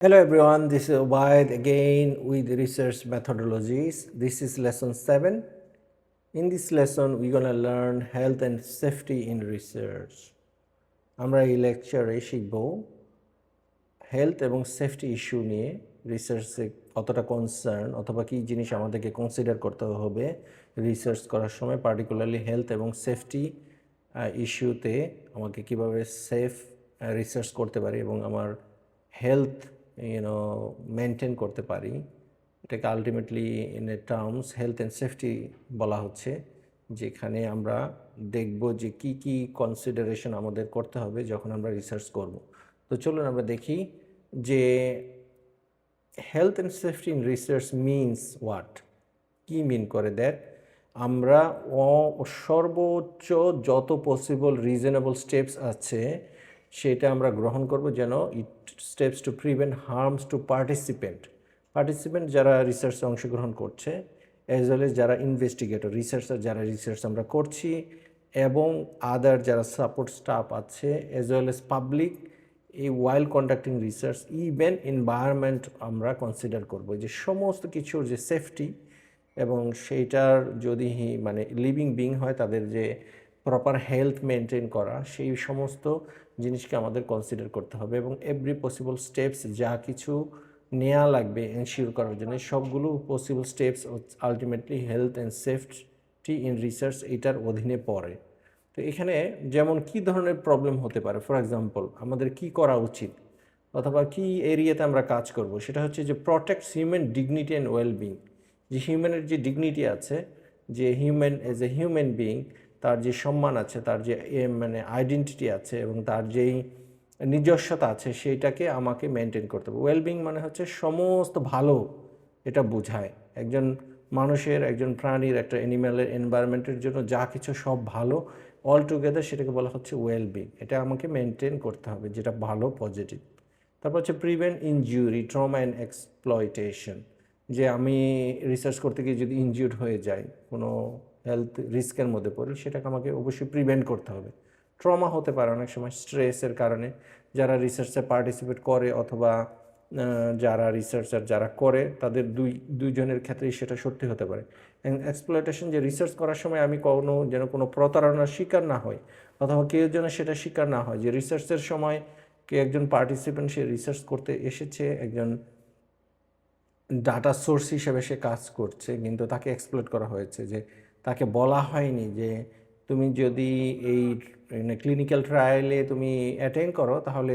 Hello everyone, this is Obaid again with research methodologies. This is lesson 7. In this lesson, we're going to learn health and safety in research. আমরা এই লেকচারে শিখব health এবং safety issue নিয়ে রিসার্চে কতটা concern অথবা কী জিনিস আমাদেরকে কনসিডার করতে হবে রিসার্চ করার সময়, পার্টিকুলারলি হেলথ এবং সেফটি ইস্যুতে আমাকে কিভাবে সেফ রিসার্চ করতে পারি এবং আমার হেলথ মেনটেন করতে পারি। এটাকে ultimately in a terms health and safety বলা হচ্ছে, যেখানে আমরা দেখব যে কি কি কনসিডারেশন আমাদের করতে হবে যখন আমরা রিসার্চ করব। তো চলুন আমরা দেখি যে health and safety in research means what, কি মিন করে দ্যাট আমরা সর্বোচ্চ যত পসিবল রিজনেবল স্টেপস আছে সেটা আমরা গ্রহণ করব, যেন it steps to prevent harms to participant যারা রিসার্চে অংশগ্রহণ করছে, অ্যাজ ওয়েল এজ যারা ইনভেস্টিগেটর রিসার্চার যারা রিসার্চ আমরা করছি, এবং আদার যারা সাপোর্ট স্টাফ আছে, অ্যাজ ওয়েল এজ পাবলিক এই while conducting research, even environment আমরা কনসিডার করব যে সমস্ত কিছুর যে সেফটি এবং সেইটার যদি মানে লিভিং বিং হয় তাদের যে প্রপার হেলথ মেনটেন করা, সেই সমস্ত জিনিসকে আমাদের কনসিডার করতে হবে এবং এভরি পসিবল স্টেপস যা কিছু নেওয়া লাগবে এনশিওর করার জন্য সবগুলো possible steps ultimately health and safety in research এটার অধীনে পড়ে। তো এখানে যেমন কি ধরনের প্রবলেম হতে পারে, ফর এক্সাম্পল আমাদের কি করা উচিত অথবা কি এরিয়াতে আমরা কাজ করব, সেটা হচ্ছে যে প্রটেক্টস হিউম্যান ডিগনিটি অ্যান্ড ওয়েলবিং। যে হিউম্যানের যে ডিগনিটি আছে, যে human as a human being, তার যে সম্মান আছে, তার যে মানে আইডেন্টিটি আছে এবং তার যেই নিজস্বতা আছে সেইটাকে আমাকে মেনটেন করতে হবে। ওয়েলবিং মানে হচ্ছে সমস্ত ভালো, এটা বোঝায় একজন মানুষের, একজন প্রাণীর, একটা অ্যানিম্যালের এনভায়রনমেন্টের জন্য যা কিছু সব ভালো অল টুগেদার সেটাকে বলা হচ্ছে ওয়েলবিং। এটা আমাকে মেনটেন করতে হবে, যেটা ভালো পজিটিভ। তারপর হচ্ছে prevent injury, trauma and exploitation, যে আমি রিসার্চ করতে গিয়ে যদি ইনজিউর্ড হয়ে যাই, কোনো হেলথ রিস্কের মধ্যে পড়ি, সেটাকে আমাকে অবশ্যই প্রিভেন্ট করতে হবে। ট্রমা হতে পারে অনেক সময় স্ট্রেসের কারণে, যারা রিসার্চে পার্টিসিপেট করে অথবা যারা রিসার্চার যারা করে তাদের দুইজনের ক্ষেত্রেই সেটা সত্যি হতে পারে। এক্সপ্লয়টেশন, যে রিসার্চ করার সময় আমি কোনো প্রতারণার শিকার না হই অথবা কেউ যেন সেটা শিকার না হয়, যে রিসার্চের সময় একজন পার্টিসিপেন্ট সে রিসার্চ করতে এসেছে, একজন ডাটা সোর্স হিসেবে সে কাজ করছে, কিন্তু তাকে এক্সপ্লয়েট করা হয়েছে, যে তাকে বলা হয়নি যে তুমি যদি এই ক্লিনিক্যাল ট্রায়ালে তুমি অ্যাটেন্ড করো তাহলে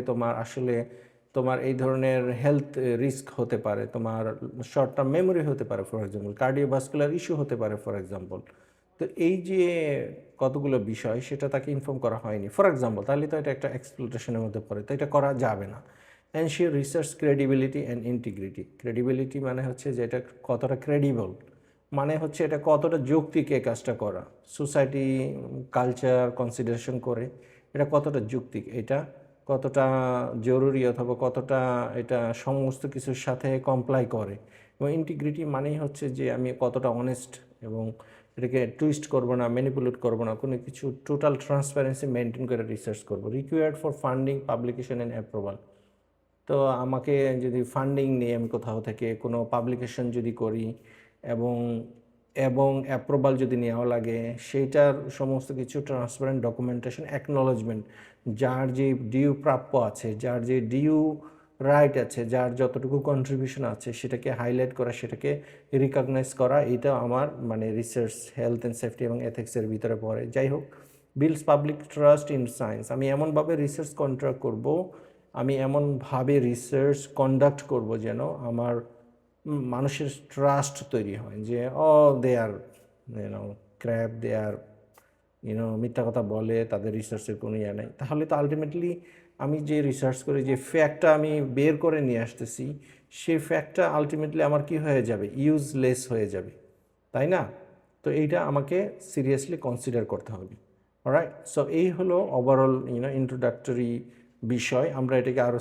তোমার এই ধরনের হেলথ রিস্ক হতে পারে, তোমার শর্ট টার্ম মেমোরি হতে পারে, ফর এক্সাম্পল কার্ডিওভাস্কুলার ইস্যু হতে পারে, ফর এক্সাম্পল। তো এই যে কতগুলো বিষয় সেটা তাকে ইনফর্ম করা হয়নি, ফর এক্সাম্পল, তাহলে তো এটা একটা এক্সপ্লোটেশনের মধ্যে পড়ে, তো এটা করা যাবে না। Ensure research credibility and integrity. Credibility মানে হচ্ছে যে এটা কতটা ক্রেডিবল, মানে হচ্ছে এটা কতটা যৌক্তিক এই কাজটা করা, সোসাইটি কালচার কনসিডারেশন করে এটা কতটা যৌক্তিক, এটা কতটা জরুরি অথবা কতটা এটা সমস্ত কিছুর সাথে কমপ্লাই করে। এবং ইন্টিগ্রিটি মানেই হচ্ছে যে আমি কতটা অনেস্ট এবং এটাকে টুইস্ট করবো না, ম্যানিপুলেট করবো না, কোনো কিছু টোটাল ট্রান্সপারেন্সি মেনটেন করে রিসার্চ করবো। Required for funding, publication and approval. তো আমাকে যদি ফান্ডিং নিয়ে আমি কোথাও থেকে কোনো পাবলিকেশন যদি করি এবং এবং অ্যাপ্রুভাল যদি নেওয়া লাগে, সেইটার সমস্ত কিছু ট্রান্সপারেন্ট ডকুমেন্টেশন, অ্যাকনোলজমেন্ট, যার যে ডিউ প্রাপ্য আছে, যার যে ডিউ রাইট আছে, যার যতটুকু কন্ট্রিবিউশন আছে সেটাকে হাইলাইট করা, সেটাকে রিকগনাইজ করা, এইটা আমার মানে রিসার্চ হেলথ অ্যান্ড সেফটি এবং এথিক্সের ভিতরে পড়ে। যাই হোক, builds public trust in science. আমি এমনভাবে রিসার্চ কন্ডাক্ট করব, আমি এমনভাবে রিসার্চ কন্ডাক্ট করব যেন আমার মানুষের ট্রাস্ট তৈরি হয়, যে দে আর ক্র্যাপ, দে আর মিথ্যা কথা বলে, তাদের রিসার্চের কোনো ইয়ে নেই। তাহলে তো আলটিমেটলি আমি যে রিসার্চ করে যে ফ্যাক্টটা আমি বের করে নিয়ে আসতেছি, সেই ফ্যাক্টটা আলটিমেটলি আমার কি হয়ে যাবে, ইউজলেস হয়ে যাবে, তাই না? তো এইটা আমাকে সিরিয়াসলি কনসিডার করতে হবে। অলরাইট, সো এই হলো ওভারঅল ইন্ট্রোডাক্টরি বিষয়। আমরা এটাকে আরও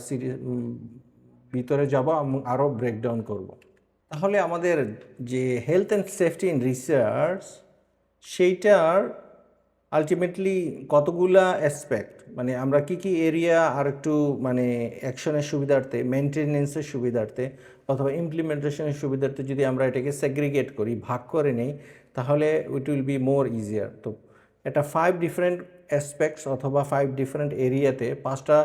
ভিতরে যাব এবং আরও ব্রেকডাউন করব। তাহলে আমাদের যে health and safety in research, সেইটার আলটিমেটলি কতগুলা অ্যাসপেক্ট, মানে আমরা কি এরিয়া আর একটু মানে অ্যাকশনের সুবিধার্থে, মেনটেনেন্সের সুবিধার্থে অথবা ইমপ্লিমেন্টেশনের সুবিধার্থে যদি আমরা এটাকে সেগ্রিগেট করি, ভাগ করে নেই, তাহলে it will be more easier. তো এটা 5 ডিফারেন্ট অ্যাসপেক্টস অথবা 5 ডিফারেন্ট এরিয়াতে, 5টা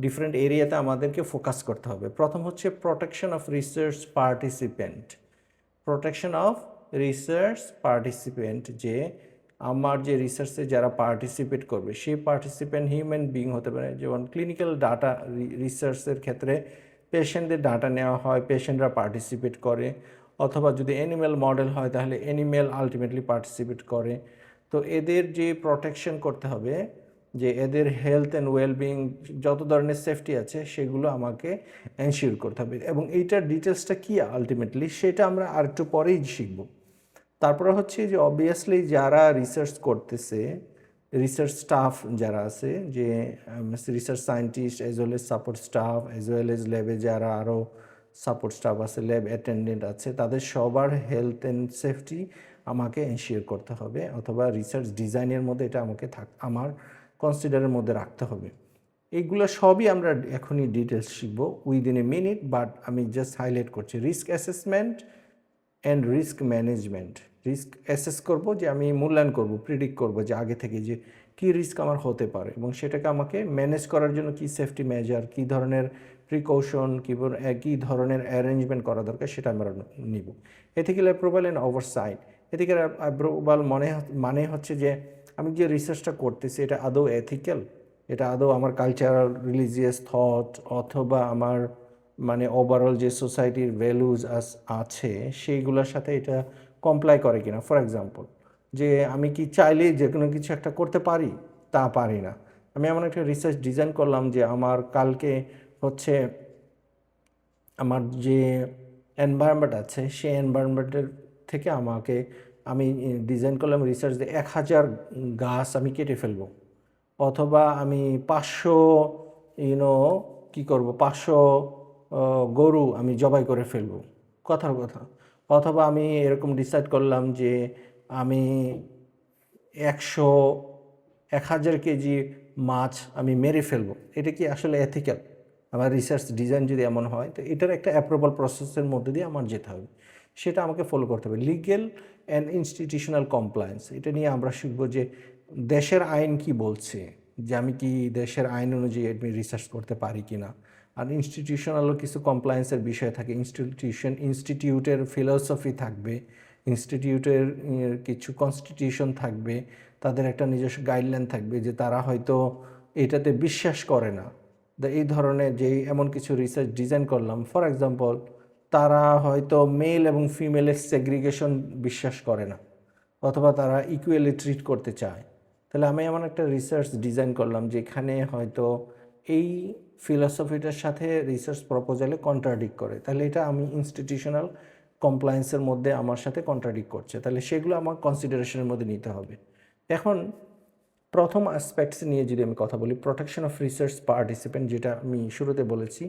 ডিফারেন্ট এরিয়াতে আমাদেরকে ফোকাস করতে হবে। প্রথম হচ্ছে protection of research participant. Protection of research participant, যে আমার যে রিসার্চে যারা পার্টিসিপেট করবে সেই পার্টিসিপেন্ট হিউম্যান বিং হতে পারে। যেমন ক্লিনিক্যাল ডাটা রিসার্চের ক্ষেত্রে পেশেন্টদের ডাটা নেওয়া হয়, পেশেন্টরা পার্টিসিপেট করে, অথবা যদি অ্যানিম্যাল মডেল হয় তাহলে অ্যানিম্যাল আলটিমেটলি পার্টিসিপেট করে। তো এদের যে প্রোটেকশন করতে হবে, যে এদের হেলথ অ্যান্ড ওয়েলবিং যত ধরনের সেফটি আছে সেগুলো আমাকে এনশিওর করতে হবে। এবং এইটার ডিটেলসটা কী আলটিমেটলি সেটা আমরা আর একটু পরেই শিখব। তারপরে হচ্ছে যে অবভিয়াসলি যারা রিসার্চ করতেছে, রিসার্চ স্টাফ যারা আছে, যে research scientist as well age support staff as well age ল্যাবে যারা আরও সাপোর্ট স্টাফ আছে, ল্যাব অ্যাটেন্ডেন্ট আছে, তাদের সবার হেলথ অ্যান্ড সেফটি আমাকে এনশিওর করতে হবে, অথবা রিসার্চ ডিজাইনের মধ্যে এটা আমাকে আমার কনসিডারের মধ্যে রাখতে হবে। এইগুলো সবই আমরা এখনই ডিটেলস শিখব উইদিন এ মিনিট, বাট আমি জাস্ট হাইলাইট করছি। Risk assessment and risk management. Risk assess করব, যে আমি মূল্যায়ন করব, প্রিডিক্ট করব যে আগে থেকে যে কী রিস্ক আমার হতে পারে, এবং সেটাকে আমাকে ম্যানেজ করার জন্য কী সেফটি মেজার, কী ধরনের প্রিকশন, কী ধরনের অ্যারেঞ্জমেন্ট করা দরকার সেটা আমরা নিব। Ethical approval and oversight. Ethical approval মানে হচ্ছে যে আমি যে রিসার্চটা করতেছি এটা আদৌ এথিক্যাল, এটা আদৌ আমার কালচারাল রিলিজিয়াস থট অথবা আমার মানে ওভারঅল যে সোসাইটির ভ্যালুজ আছে সেইগুলোর সাথে এটা কমপ্লাই করে কিনা। ফর এক্সাম্পল, যে আমি কি চাইলেই যে কোনো কিছু একটা করতে পারি? তা পারি না। আমি এমন একটা রিসার্চ ডিজাইন করলাম যে আমার কালকে হচ্ছে আমার যে এনভায়রনমেন্ট আছে সেই এনভায়রনমেন্টের থেকে আমি ডিজাইন করলাম রিসার্চ দিয়ে 1000 গাছ আমি কেটে ফেলবো, অথবা আমি 500 কী করব, 500 গরু আমি জবাই করে ফেলবো, কথার কথা। অথবা আমি এরকম ডিসাইড করলাম যে আমি 1000 কেজি মাছ আমি মেরে ফেলবো। এটা কি আসলে এথিক্যাল? আমার রিসার্চ ডিজাইন যদি এমন হয়, তো এটার একটা অ্যাপ্রুভাল প্রসেসের মধ্যে দিয়ে আমার যেতে হবে, সেটা আমাকে ফলো করতে হবে। লিগ্যাল অ্যান্ড ইনস্টিটিউশনাল কমপ্লায়েন্স, এটা নিয়ে আমরা শিখবো যে দেশের আইন কি বলছে, যে আমি কি দেশের আইন অনুযায়ী আমি রিসার্চ করতে পারি কি না। আর ইনস্টিটিউশনালও কিছু কমপ্লায়েন্সের বিষয় থাকে, ইনস্টিটিউটের ফিলসফি থাকবে, ইনস্টিটিউটের কিছু কনস্টিটিউশন থাকবে, তাদের একটা নিজস্ব গাইডলাইন থাকবে, যে তারা হয়তো এটাতে বিশ্বাস করে না। এই ধরনের যে এমন কিছু রিসার্চ ডিজাইন করলাম, ফর এক্সাম্পল তারা হয়তো মেল এবং ফিমেলের সেগ্রিগেশন বিশ্বাস করে না, অথবা তারা ইকুয়ালি ট্রিট করতে চায়। তাহলে আমি এমন একটা রিসার্চ ডিজাইন করলাম যেখানে হয়তো এই ফিলসফিটার সাথে রিসার্চ প্রপোজালে কন্ট্রাডিক্ট করে, তাহলে এটা আমি ইনস্টিটিউশনাল কমপ্লায়েন্সের মধ্যে আমার সাথে কন্ট্রাডিক্ট করছে, তাহলে সেগুলো আমার কনসিডারেশনের মধ্যে নিতে হবে। এখন প্রথম অ্যাসপেক্টস নিয়ে যদি আমি কথা বলি, প্রোটেকশন অফ রিসার্চ পার্টিসিপেন্ট, যেটা আমি শুরুতে বলেছি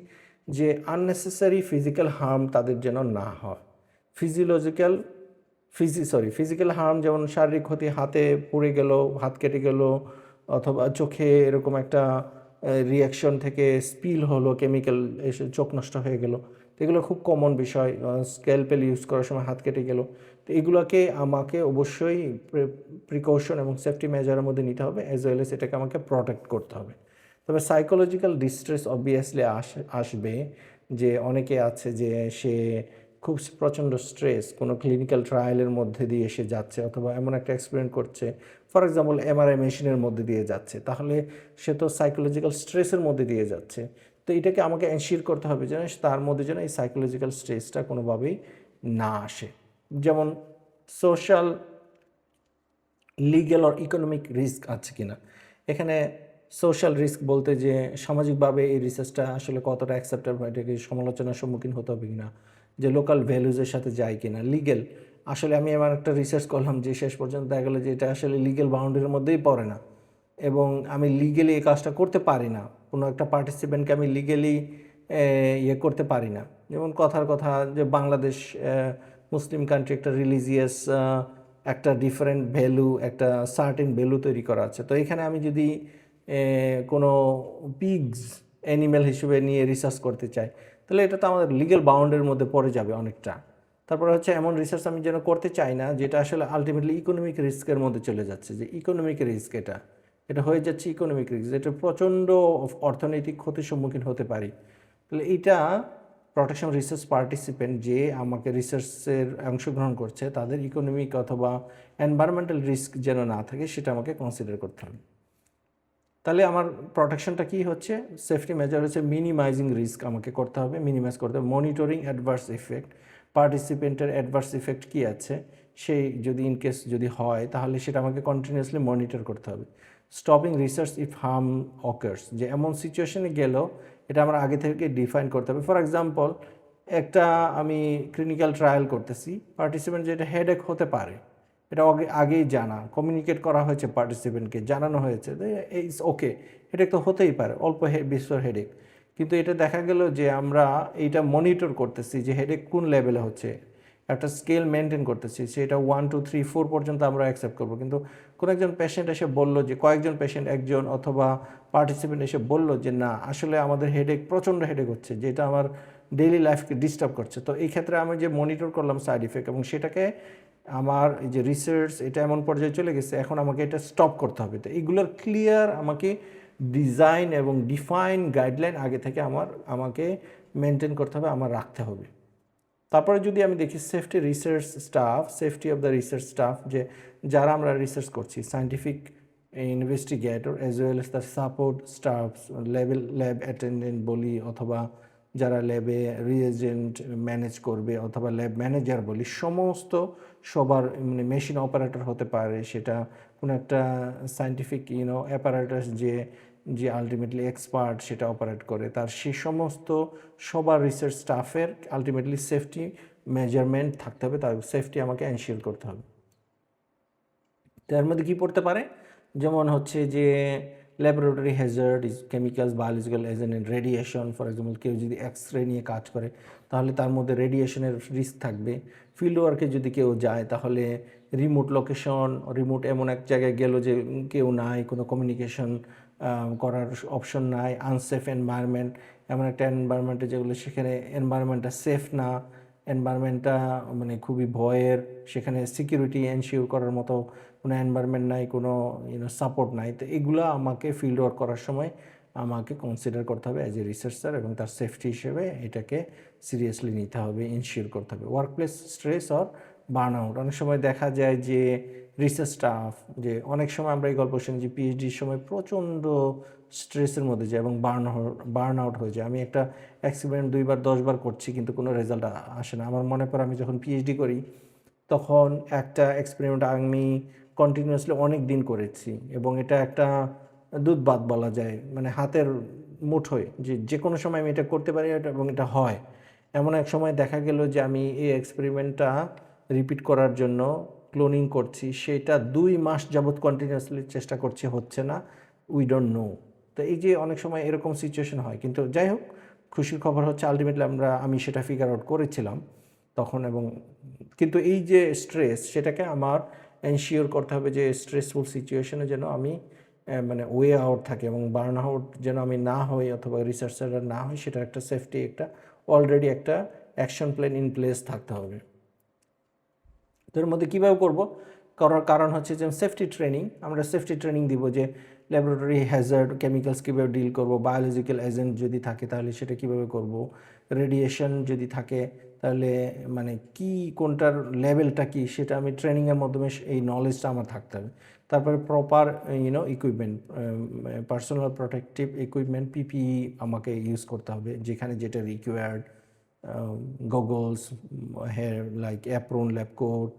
যে আননেসেসারি ফিজিক্যাল হার্ম তাদের যেন না হয়। ফিজিক্যাল হার্ম, যেমন শারীরিক ক্ষতি, হাতে পুড়ে গেল, হাত কেটে গেল, অথবা চোখে এরকম একটা রিয়াকশন থেকে স্পিল হলো, কেমিক্যাল এসে চোখ নষ্ট হয়ে গেল, তো এগুলো খুব কমন বিষয়। স্ক্যালপেল ইউজ করার সময় হাত কেটে গেল, তো এগুলোকে আমাকে অবশ্যই প্রিকশন এবং সেফটি মেজারের মধ্যে নিতে হবে, অ্যাজ ওয়েল এস এটাকে আমাকে প্রোটেক্ট করতে হবে। তবে সাইকোলজিক্যাল ডিস্ট্রেস অবভিয়াসলি আসবে, যে অনেকে আছে যে সে খুব প্রচণ্ড স্ট্রেস, কোনো ক্লিনিক্যাল ট্রায়ালের মধ্যে দিয়ে এসে যাচ্ছে, অথবা এমন একটা এক্সপেরিমেন্ট করছে, ফর এক্সাম্পল এমআরআই মেশিনের মধ্যে দিয়ে যাচ্ছে, তাহলে সে তো সাইকোলজিক্যাল স্ট্রেসের মধ্যে দিয়ে যাচ্ছে। তো এটাকে আমাকে এনশিওর করতে হবে যেন তার মধ্যে যেন এই সাইকোলজিক্যাল স্ট্রেসটা কোনোভাবেই না আসে। যেমন সোশ্যাল, লিগ্যাল আর ইকোনমিক রিস্ক আছে কিনা। এখানে সোশ্যাল রিস্ক বলতে যে সামাজিকভাবে এই রিসার্চটা আসলে কতটা অ্যাকসেপ্টেবল, এটাকে সমালোচনার সম্মুখীন হতে হবে কিনা, যে লোকাল ভ্যালুজের সাথে যায় কিনা। লিগ্যাল, আসলে আমি এমন একটা রিসার্চ করলাম যে শেষ পর্যন্ত দেখা গেলো যে এটা আসলে লিগ্যাল বাউন্ডারির মধ্যেই পড়ে না, এবং আমি লিগেলি এই কাজটা করতে পারি না, কোনো একটা পার্টিসিপেন্টকে আমি লিগেলি করতে পারি না। যেমন কথার কথা যে বাংলাদেশ মুসলিম কান্ট্রি, একটা রিলিজিয়াস একটা ডিফারেন্ট ভ্যালু, একটা সার্টেন ভ্যালু তৈরি করা আছে, তো এখানে আমি যদি কোনো পিগস অ্যানিম্যাল হিসেবে নিয়ে রিসার্চ করতে চাই, তাহলে এটা তো আমাদের লিগ্যাল বাউন্ডের মধ্যে পড়ে যাবে অনেকটা। তারপরে হচ্ছে এমন রিসার্চ আমি যেন করতে চাই না যেটা আসলে আলটিমেটলি ইকোনমিক রিস্কের মধ্যে চলে যাচ্ছে, যে ইকোনমিক রিস্ক এটা হয়ে যাচ্ছে ইকোনমিক রিস্ক, এটা প্রচণ্ড অর্থনৈতিক ক্ষতির সম্মুখীন হতে পারি। তাহলে এইটা প্রোটেকশন রিসার্চ পার্টিসিপেন্ট যে আমাকে রিসার্চের অংশগ্রহণ করছে তাদের ইকোনমিক অথবা এনভায়রনমেন্টাল রিস্ক যেন না থাকে সেটা আমাকে কনসিডার করতে হবে। তাহলে আমার প্রোটেকশনটা কি হচ্ছে, সেফটি মেজার হচ্ছে মিনিমাইজিং রিস্ক আমাকে করতে হবে, মিনিমাইজ করতে হবে, মনিটরিং অ্যাডভার্স ইফেক্ট, পার্টিসিপেন্টের অ্যাডভার্স ইফেক্ট কী আছে সেই যদি ইনকেস যদি হয় তাহলে সেটা আমাকে কন্টিনিউয়াসলি মনিটর করতে হবে। Stopping research if harm occurs, যে এমন সিচুয়েশনে গেলেও এটা আমরা আগে থেকে ডিফাইন করতে হবে। ফর এক্সাম্পল, একটা আমি ক্লিনিক্যাল ট্রায়াল করতেছি, পার্টিসিপেন্ট যেটা হেডেক হতে পারে এটা আগেই জানা, কমিউনিকেট করা হয়েছে, পার্টিসিপেন্টকে জানানো হয়েছে ইটস ওকে, হেডেক তো হতেই পারে, অল্প বিস্তর হেডেক, কিন্তু এটা দেখা গেল যে আমরা এইটা মনিটর করতেছি যে হেডেক কোন লেভেলে হচ্ছে, একটা স্কেল মেনটেন করতেছি, সেটা 1 2 3 4 পর্যন্ত আমরা অ্যাকসেপ্ট করবো। কিন্তু কোনো একজন পেশেন্ট এসে বললো, যে কয়েকজন পেশেন্ট একজন অথবা পার্টিসিপেন্ট এসে বললো যে না আসলে আমাদের হেডেক প্রচণ্ড হেডেক হচ্ছে, যেটা আমার ডেইলি লাইফকে ডিস্টার্ব করছে, তো এই ক্ষেত্রে আমি যে মনিটর করলাম সাইড ইফেক্ট এবং সেটাকে আমার এই যে রিসার্চ এটা এমন পর্যায়ে চলে গেছে, এখন আমাকে এটা স্টপ করতে হবে। তো এইগুলোর ক্লিয়ার আমাকে ডিজাইন এবং ডিফাইন গাইডলাইন আগে থেকে আমাকে মেনটেন করতে হবে, আমার রাখতে হবে। তারপরে যদি আমি দেখি safety research staff, safety of the research staff, যে যারা আমরা রিসার্চ করছি, scientific investigator as well as the support staff, lab attendant বলি, অথবা যারা ল্যাবে রিএজেন্ট ম্যানেজ করবে অথবা ল্যাব ম্যানেজার বলি, সমস্ত সবার মানে মেশিন অপারেটর হতে পারে, সেটা কোনো একটা সায়েন্টিফিক অ্যাপারেটাস যে যে আলটিমেটলি এক্সপার্ট সেটা অপারেট করে, তার সে সমস্ত সবার রিসার্চ স্টাফের আলটিমেটলি সেফটি মেজারমেন্ট থাকতে হবে, তার সেফটি আমাকে এনশিওর করতে হবে। তার মধ্যে কী পড়তে পারে, যেমন হচ্ছে যে laboratory Hazard, chemicals, biological agent, radiation. For example কেউ যদি এক্সরে নিয়ে কাজ করে তাহলে তার মধ্যে রেডিয়েশনের রিস্ক থাকবে। ফিল্ড ওয়ার্কে যদি কেউ যায় তাহলে রিমোট লোকেশন, রিমোট এমন এক জায়গায় গেল যে কেউ নাই, কোনো কমিউনিকেশন করার অপশন নাই, আনসেফ এনভায়রনমেন্ট, এমন একটা এনভায়রনমেন্টে যেগুলো সেখানে এনভায়রনমেন্টটা সেফ না, এনভায়রনমেন্টটা মানে খুবই ভয়ের, সেখানে সিকিউরিটি এনশিওর করার মতো কোনো এনভায়রনমেন্ট নাই, কোনো সাপোর্ট নাই। তো এগুলো আমাকে ফিল্ড ওয়ার্ক করার সময় আমাকে কনসিডার করতে হবে অ্যাজ এ রিসার্চার, এবং তার সেফটি হিসেবে এটাকে সিরিয়াসলি নিতে হবে, ইনশিওর করতে হবে। Workplace stress or burn out, অনেক সময় দেখা যায় যে রিসার্চ স্টাফ, যে অনেক সময় আমরা এই গল্প শুনি যে পিএইচডির সময় প্রচণ্ড স্ট্রেসের মধ্যে যায় এবং বার্ন আউট হয়ে যায়। আমি একটা এক্সপেরিমেন্ট 2 বার 10 বার করছি কিন্তু কোনো রেজাল্ট আসে না। আমার মনে পড়ে আমি যখন পিএইচডি করি তখন একটা এক্সপেরিমেন্ট আমি কন্টিনিউয়াসলি অনেক দিন করেছি, এবং এটা একটা দুধ ভাত বলা যায়, মানে হাতের মুঠোয়, যে কোনো সময় আমি এটা করতে পারি এবং এটা হয়। এমন এক সময় দেখা গেল যে আমি এই এক্সপেরিমেন্টটা রিপিট করার জন্য ক্লোনিং করছি, সেটা 2 মাস যাবৎ কন্টিনিউয়াসলি চেষ্টা করছি, হচ্ছে না, উই ডোন্ট নো। তো এই যে অনেক সময় এরকম সিচুয়েশন হয়, কিন্তু যাই হোক, খুশির খবর হচ্ছে আলটিমেটলি আমি সেটা ফিগার আউট করেছিলাম তখন। এবং কিন্তু এই যে স্ট্রেস, সেটাকে আমার এনশিওর করতে হবে যে স্ট্রেসফুল সিচুয়েশনে যেন আমি মানে ওয়ে আউট থাকে এবং বার্ন আউট যেন আমি না হই অথবা রিসার্চাররা না হই, সেটা একটা সেফটি, একটা অলরেডি একটা অ্যাকশন প্ল্যান ইন প্লেস থাকতে হবে। তো এর মধ্যে কীভাবে করবো, করার কারণ হচ্ছে যে সেফটি ট্রেনিং, আমরা সেফটি ট্রেনিং দিব যে ল্যাবরেটরি হ্যাজার্ড কেমিক্যালস কীভাবে ডিল করব, বায়োলজিক্যাল এজেন্ট যদি থাকে তাহলে সেটা কীভাবে করব, রেডিয়েশন যদি থাকে তাহলে মানে কি কোনটার লেভেলটা কি, সেটা আমি ট্রেনিংয়ের মাধ্যমে এই নলেজটা আমার থাকতে হবে। তারপরে proper equipment, personal protective equipment, PPE আমাকে ইউজ করতে হবে, যেখানে যেটা required, goggles, hair like apron, lab coat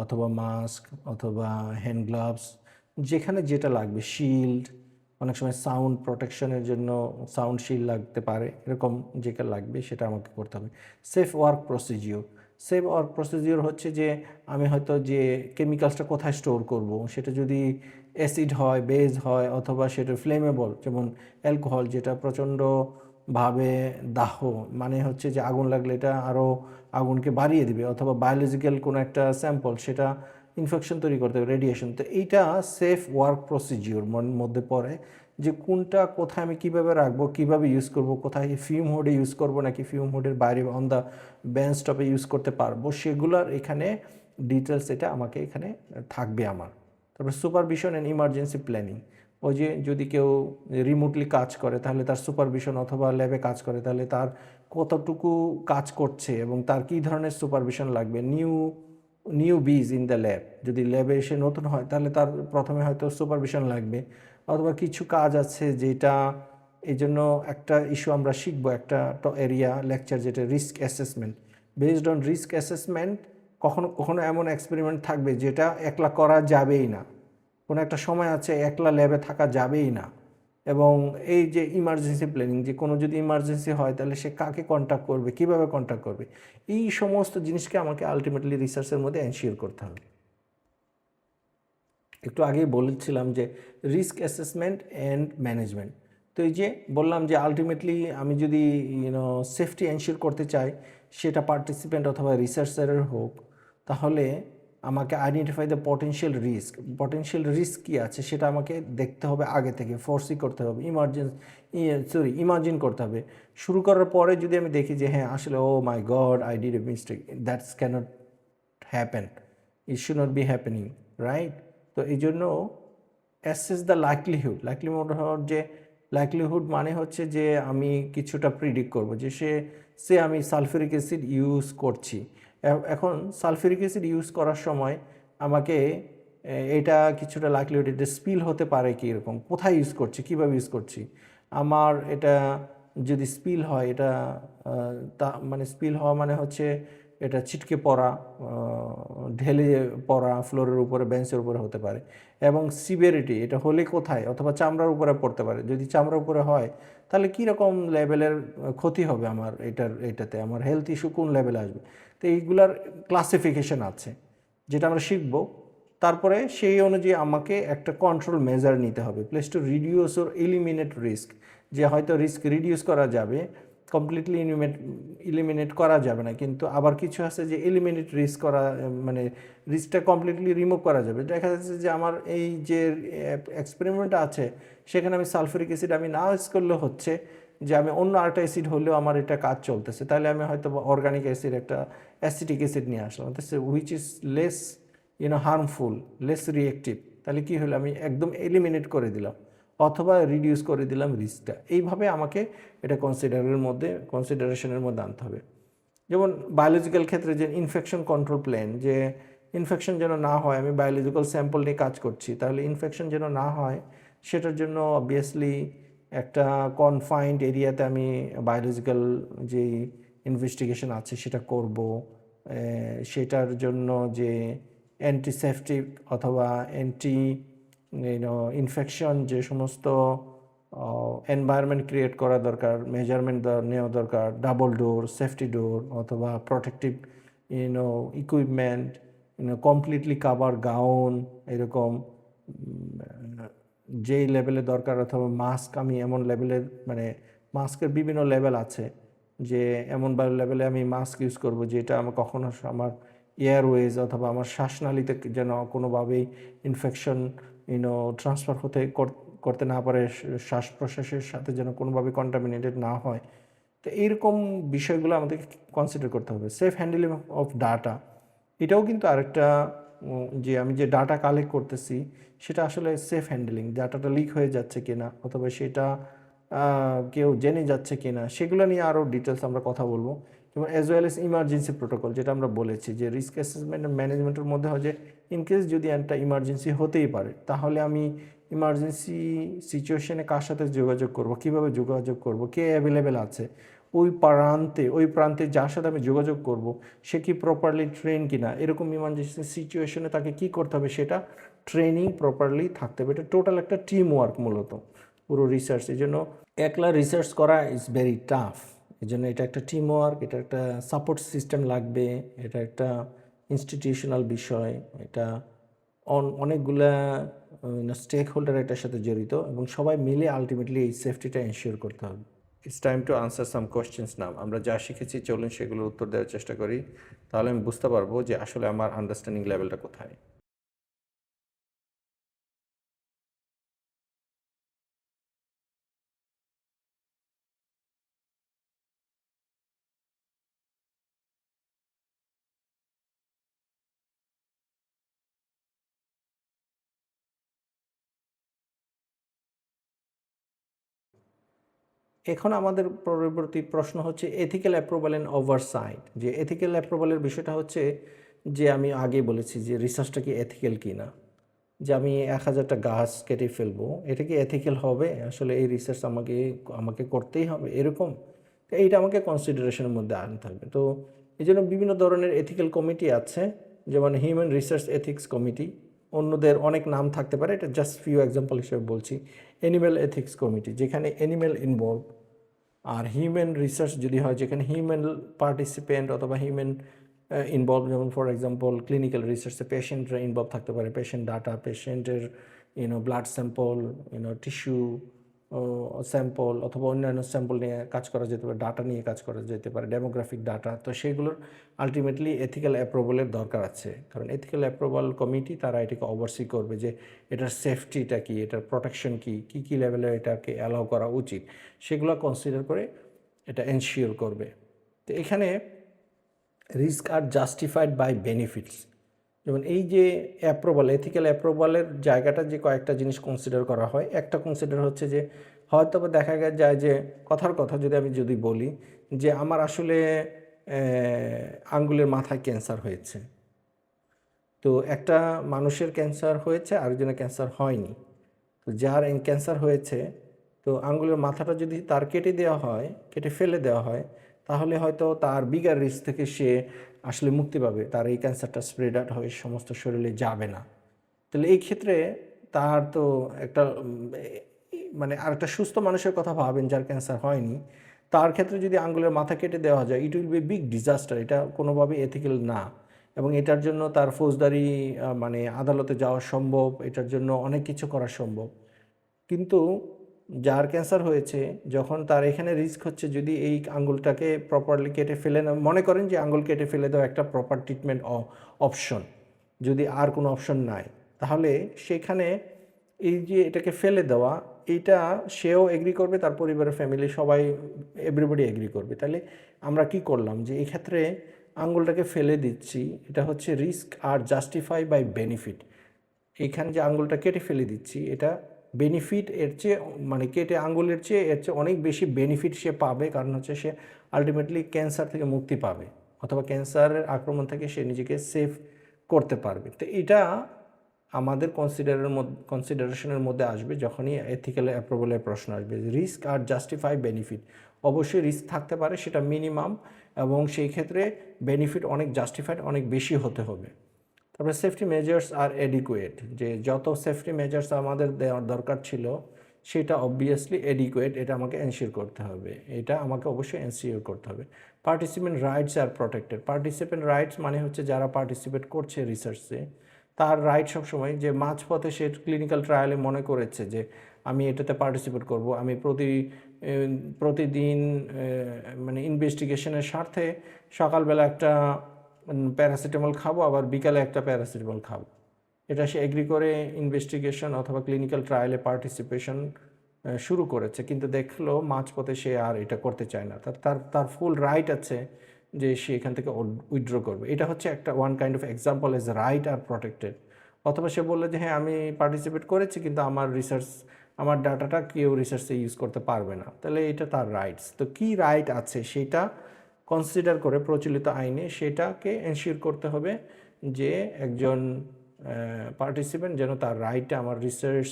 অথবা মাস্ক অথবা হ্যান্ড গ্লাভস, যেখানে যেটা লাগবে, শিল্ড, অনেক সময় সাউন্ড প্রোটেকশনের জন্য সাউন্ড শিল্ড লাগতে পারে, এরকম যেটা লাগবে সেটা আমাকে করতে হবে। Safe work procedure, safe work procedure হচ্ছে যে আমি হয়তো যে কেমিক্যালসটা কোথায় স্টোর করব, সেটা যদি অ্যাসিড হয়, বেজ হয়, অথবা সেটা ফ্লেমেবল, যেমন অ্যালকোহল যেটা প্রচণ্ডভাবে দাহ, মানে হচ্ছে যে আগুন লাগলে এটা আরও আগুনকে বাড়িয়ে দিবে, অথবা বায়োলজিক্যাল কোনো একটা স্যাম্পল সেটা ইনফেকশন তৈরি করতে হবে, রেডিয়েশন। তো এইটা সেফ ওয়ার্ক প্রসিজিওর মধ্যে পড়ে, যে কোনটা কোথায় আমি কিভাবে রাখবো, কিভাবে ইউজ করব, কোথায় ফিউম হুডে ইউজ করব নাকি ফিউম হুডের বাইরে অন দ্য বেঞ্চ টপে ইউজ করতে পারবো, সেগুলোর এখানে ডিটেলস এটা আমাকে এখানে থাকবে আমার। তারপর সুপারভিশন অ্যান্ড ইমার্জেন্সি প্ল্যানিং, ওই যে যদি কেউ রিমোটলি কাজ করে তাহলে তার সুপারভিশন, অথবা ল্যাবে কাজ করে তাহলে তার কতটুকু কাজ করছে এবং তার কী ধরনের সুপারভিশন লাগবে। নিউ বিজ ইন দ্য ল্যাব, যদি ল্যাবে এসে নতুন হয় তাহলে তার প্রথমে হয়তো সুপারভিশন লাগবে, অথবা কিছু কাজ আছে যেটা এই জন্য একটা ইস্যু আমরা শিখবো, একটা এরিয়া লেকচার যেটা risk assessment. Based on risk assessment কখনো কখনো এমন এক্সপেরিমেন্ট থাকবে যেটা একলা করা যাবেই না, কোনো একটা সময় আছে একলা ল্যাবে থাকা যাবেই না। এবং এই যে ইমার্জেন্সি প্ল্যানিং, যে কোনো যদি ইমার্জেন্সি হয় তাহলে সে কাকে কন্ট্যাক্ট করবে, কিভাবে কন্ট্যাক্ট করবে, এই সমস্ত জিনিসকে আমাকে আলটিমেটলি রিসার্চের মধ্যে এনশিওর করতে হবে। একটু আগেই বলেছিলাম যে রিস্ক অ্যাসেসমেন্ট অ্যান্ড ম্যানেজমেন্ট। তো এই যে বললাম যে আলটিমেটলি আমি যদি সেফটি এনশিওর করতে চাই, সেটা পার্টিসিপেন্ট অথবা রিসার্চারের হোক, তাহলে আমাকে আইডেন্টিফাই দ্য পটেনশিয়াল রিস্ক কী আছে সেটা আমাকে দেখতে হবে আগে থেকে, ফোরসি করতে হবে, ইমাজিন করতে হবে। শুরু করার পরে যদি আমি দেখি যে হ্যাঁ আসলে oh my god I did a mistake, that's can't happen, it should not be happening, right? তো এই জন্য অ্যাসেস দ্য লাইকলিহুড মানে হচ্ছে যে আমি কিছুটা প্রিডিক্ট করব যে সে আমি সালফিউরিক অ্যাসিড ইউজ করছি। এখন সালফিউরিক অ্যাসিড ইউজ করার সময় আমাকে এটা কিছুটা লাইকলিহুড, এটা স্পিল হতে পারে কি এরকম, কোথায় ইউজ করছি, কীভাবে ইউজ করছি। আমার এটা যদি স্পিল হয়, এটা তা মানে স্পিল হওয়া মানে হচ্ছে এটা ছিটকে পড়া, ঢেলে পড়া ফ্লোরের উপরে, বেঞ্চের উপরে হতে পারে। এবং সিভিয়ারিটি, এটা হলে কোথায়, অথবা চামড়ার উপরে পড়তে পারে। যদি চামড়ার উপরে হয় তাহলে কীরকম লেভেলের ক্ষতি হবে আমার, এটাতে আমার হেলথ ইস্যু কোন লেভেলে আসবে। তো এইগুলার ক্লাসিফিকেশন আছে যেটা আমরা শিখব। তারপরে সেই অনুযায়ী আমাকে একটা কন্ট্রোল মেজার নিতে হবে, place to reduce or eliminate risk, যে হয়তো রিস্ক রিডিউস করা যাবে, কমপ্লিটলি ইলিমিনেট করা যাবে না, কিন্তু আবার কিছু আছে যে এলিমিনেট রিস্ক করা, মানে রিস্কটা কমপ্লিটলি রিমুভ করা যাবে। দেখা যাচ্ছে যে আমার এই যে এক্সপেরিমেন্ট আছে সেখানে আমি সালফিউরিক অ্যাসিড আমি না ইউজ করলে হচ্ছে যে আমি অন্য আরেকটা অ্যাসিড হলেও আমার এটা কাজ চলতেছে, তাহলে আমি হয়তো অর্গানিক অ্যাসিড, একটা অ্যাসিটিক অ্যাসিড নিয়ে আসলাম, which is less harmful, less reactive. তাহলে কী হলো, আমি একদম এলিমিনেট করে দিলাম অথবা রিডিউস করে দিলাম রিস্কটা। এইভাবে আমাকে এটা কনসিডারেশনের মধ্যে আনতে হবে। যেমন বায়োলজিক্যাল ক্ষেত্রে যে ইনফেকশন কন্ট্রোল প্ল্যান, যে ইনফেকশন যেন না হয়, আমি বায়োলজিক্যাল স্যাম্পল নিয়ে কাজ করছি, তাহলে ইনফেকশন যেন না হয় সেটার জন্য অবভিয়াসলি একটা কনফাইন্ড এরিয়াতে আমি বায়োলজিক্যাল যেই ইনভেস্টিগেশন আছে সেটা করব। সেটার জন্য যে অ্যান্টিসেপটিক অথবা ইনফেকশন যে সমস্ত এনভায়রনমেন্ট ক্রিয়েট করা দরকার, মেজারমেন্ট নেওয়া দরকার, ডাবল ডোর, সেফটি ডোর অথবা protective equipment, completely cover gown, এরকম যেই লেভেলে দরকার, অথবা মাস্ক আমি এমন লেভেলের, মানে মাস্কের বিভিন্ন লেভেল আছে, যে এমন লেভেলে আমি মাস্ক ইউজ করব যেটা আমার কখনো আমার এয়ারওয়েজ অথবা আমার শ্বাসনালীতে যেন কোনোভাবেই ইনফেকশন ট্রান্সফার করতে না পারে, শ্বাস প্রশ্বাসের সাথে যেন কোনোভাবে কন্টামিনেটেড না হয়। তো এইরকম বিষয়গুলো আমাদেরকে কনসিডার করতে হবে। সেফ হ্যান্ডেলিং অফ ডাটা, এটাও কিন্তু আরেকটা, যে আমি যে ডাটা কালেক্ট করতেছি সেটা আসলে সেফ হ্যান্ডেলিং, ডাটাটা লিক হয়ে যাচ্ছে কিনা অথবা সেটা কেউ জেনে যাচ্ছে কিনা, সেগুলো নিয়ে আরও ডিটেলস আমরা কথা বলবো। যেমন as well as emergency protocol, যেটা আমরা বলেছি যে রিস্ক অ্যাসেসমেন্ট ম্যানেজমেন্টের মধ্যে হয় যে ইনকেস যদি একটা ইমার্জেন্সি হতেই পারে, তাহলে আমি ইমার্জেন্সি সিচুয়েশনে কার সাথে যোগাযোগ করব, কিভাবে যোগাযোগ করব, কে অ্যাভেলেবেল আছে ওই প্রান্তে যার সাথে আমি যোগাযোগ করব সে কি প্রপারলি ট্রেন কিনা, এরকম ইমার্জেন্সি সিচুয়েশনে তাকে কি করতে হবে সেটা ট্রেনিং প্রপারলি থাকতে হবে। এটা টোটাল একটা টিম ওয়ার্ক মূলত পুরো রিসার্চ। এই জন্য একলা রিসার্চ করা ইজ ভেরি টাফ, এই জন্য এটা একটা টিম ওয়ার্ক, এটা একটা সাপোর্ট সিস্টেম লাগবে, এটা একটা ইনস্টিটিউশনাল বিষয়, এটা অনেকগুলা স্টেক হোল্ডার এটার সাথে জড়িত এবং সবাই মিলে আলটিমেটলি এই সেফটিটা এনশিওর করতে হবে। It's time to answer some questions now. আমরা যা শিখেছি চলুন সেগুলোর উত্তর দেওয়ার চেষ্টা করি, তাহলে আমি বুঝতে পারবো যে আসলে আমার আন্ডারস্ট্যান্ডিং লেভেলটা কোথায়। এখন আমাদের পরবর্তী প্রশ্ন হচ্ছে এথিক্যাল অ্যাপ্রুভাল অ্যান্ড ওভারসাইট। যে এথিক্যাল অ্যাপ্রুভালের বিষয়টা হচ্ছে যে আমি আগেই বলেছি যে রিসার্চটা কি এথিক্যাল কি না, যে আমি 1000টা গাছ কেটে ফেলবো, এটা কি এথিক্যাল হবে? আসলে এই রিসার্চ আমাকে আমাকে করতেই হবে এরকম, তো এইটা আমাকে কনসিডারেশনের মধ্যে আনতে হবে। তো এই জন্য বিভিন্ন ধরনের এথিক্যাল কমিটি আছে, যেমন হিউম্যান রিসার্চ এথিক্স কমিটি, অন্যদের অনেক নাম থাকতে পারে, এটা জাস্ট ফিউ এক্সাম্পল হিসেবে বলছি। অ্যানিম্যাল এথিক্স কমিটি, যেখানে অ্যানিম্যাল ইনভলভ। আর হিউম্যান রিসার্চ যদি হয় যেখানে হিউম্যান পার্টিসিপেন্ট অথবা হিউম্যান ইনভলভ, যেমন ফর এক্সাম্পল ক্লিনিক্যাল রিসার্চে পেশেন্টরা ইনভলভ থাকতে পারে, পেশেন্ট ডাটা, পেশেন্টের ব্লাড স্যাম্পল, টিস্যু স্যাম্পল অথবা অন্যান্য স্যাম্পল নিয়ে কাজ করা যেতে পারে, ডাটা নিয়ে কাজ করা যেতে পারে, ডেমোগ্রাফিক ডাটা। তো সেগুলোর আলটিমেটলি এথিক্যাল অ্যাপ্রুভালের দরকার আছে, কারণ এথিক্যাল অ্যাপ্রুভাল কমিটি তারা এটাকে ওভারসি করবে যে এটার সেফটিটা কী, এটার প্রোটেকশন কী, কী কী লেভেলে এটাকে অ্যালাউ করা উচিত, সেগুলো কনসিডার করে এটা এনশিওর করবে। তো এখানে risk are justified by benefits, যেমন এই যে অ্যাপ্রুভাল, এথিক্যাল অ্যাপ্রুভালের জায়গাটা যে কয়েকটা জিনিস কনসিডার করা হয়। একটা কনসিডার হচ্ছে যে হয়তো দেখা যায় যে কথার কথা যদি বলি যে আমার আসলে আঙ্গুলের মাথায় ক্যান্সার হয়েছে, তো একটা মানুষের ক্যান্সার হয়েছে, আরেকজনের ক্যান্সার হয়নি। তো যার ক্যান্সার হয়েছে, তো আঙ্গুলের মাথাটা যদি তার কেটে দেওয়া হয়, কেটে ফেলে দেওয়া হয়, তাহলে হয়তো তার বিগার রিস্ক থেকে সে আসলে মুক্তি পাবে, তার এই ক্যান্সারটা স্প্রেড আউট হয়ে সমস্ত শরীরে যাবে না। তাহলে এই ক্ষেত্রে তার তো একটা মানে আর একটা সুস্থ মানুষের কথা ভাবেন যার ক্যান্সার হয়নি, তার ক্ষেত্রে যদি আঙ্গুলের মাথা কেটে দেওয়া যায়, it will be big disaster. এটা কোনোভাবেই এথিক্যাল না, এবং এটার জন্য তার ফৌজদারি মানে আদালতে যাওয়া সম্ভব, এটার জন্য অনেক কিছু করা সম্ভব। কিন্তু যার ক্যান্সার হয়েছে, যখন তার এখানে রিস্ক হচ্ছে যদি এই আঙ্গুলটাকে প্রপারলি কেটে ফেলে না, মনে করেন যে আঙ্গুল কেটে ফেলে দেওয়া একটা প্রপার ট্রিটমেন্ট অপশন, যদি আর কোনো অপশন নাই, তাহলে সেখানে এই যে এটাকে ফেলে দেওয়া, এইটা সেও এগ্রি করবে, তার পরিবারের ফ্যামিলি সবাই, এভরিবডি এগ্রি করবে। তাহলে আমরা কি করলাম যে এই ক্ষেত্রে আঙ্গুলটাকে ফেলে দিচ্ছি, এটা হচ্ছে risk are justify by benefit. এইখানে যে আঙ্গুলটা কেটে ফেলে দিচ্ছি, এটা বেনিফিট এর চেয়ে মানে কেটে আঙ্গুলের চেয়ে এর চেয়ে অনেক বেশি বেনিফিট সে পাবে, কারণ হচ্ছে সে আলটিমেটলি ক্যান্সার থেকে মুক্তি পাবে, অথবা ক্যান্সারের আক্রমণ থেকে সে নিজেকে সেভ করতে পারবে। তো এটা আমাদের কনসিডারেশনের মধ্যে আসবে যখনই এথিক্যাল অ্যাপ্রুভালের প্রশ্ন আসবে। রিস্ক আর জাস্টিফাই বেনিফিট, অবশ্যই রিস্ক থাকতে পারে, সেটা মিনিমাম, এবং সেই ক্ষেত্রে বেনিফিট অনেক জাস্টিফাইড, অনেক বেশি হতে হবে। তারপরে সেফটি মেজার্স আর এডিকুয়েট, যে যত সেফটি মেজার্স আমাদের দেওয়ার দরকার ছিল সেটা অবভিয়াসলি এডিকুয়েট, এটা আমাকে এনশিওর করতে হবে, এটা আমাকে অবশ্যই এনশিওর করতে হবে। পার্টিসিপেন্ট রাইটস আর প্রোটেক্টেড। পার্টিসিপেন্ট রাইটস মানে হচ্ছে যারা পার্টিসিপেট করছে রিসার্চে, তার রাইট সবসময়, যে মাঝপথে সে ক্লিনিক্যাল ট্রায়ালে মনে করেছে যে আমি এটাতে পার্টিসিপেট করব, আমি প্রতিদিন মানে ইনভেস্টিগেশনের স্বার্থে সকালবেলা একটা প্যারাসিটামল খাবো, আবার বিকালে একটা প্যারাসিটামল খাবো, এটা সে এগ্রি করে ইনভেস্টিগেশন অথবা ক্লিনিক্যাল ট্রায়ালে পার্টিসিপেশন শুরু করেছে, কিন্তু দেখলো মাঝপথে সে আর এটা করতে চায় না, তার তার ফুল রাইট আছে যে সে এখান থেকে উইথড্র করবে। এটা হচ্ছে একটা one kind of example as right are protected. অথবা সে বললো যে হ্যাঁ আমি পার্টিসিপেট করেছি, কিন্তু আমার ডাটাটা কেউ রিসার্চে ইউজ করতে পারবে না, তাহলে এটা তার রাইটস। তো কি রাইট আছে সেটা কনসিডার করে প্রচলিত আইনে সেটাকে এনশিওর করতে হবে যে একজন পার্টিসিপেন্ট যেন তার রাইটটা, আমার রিসার্চ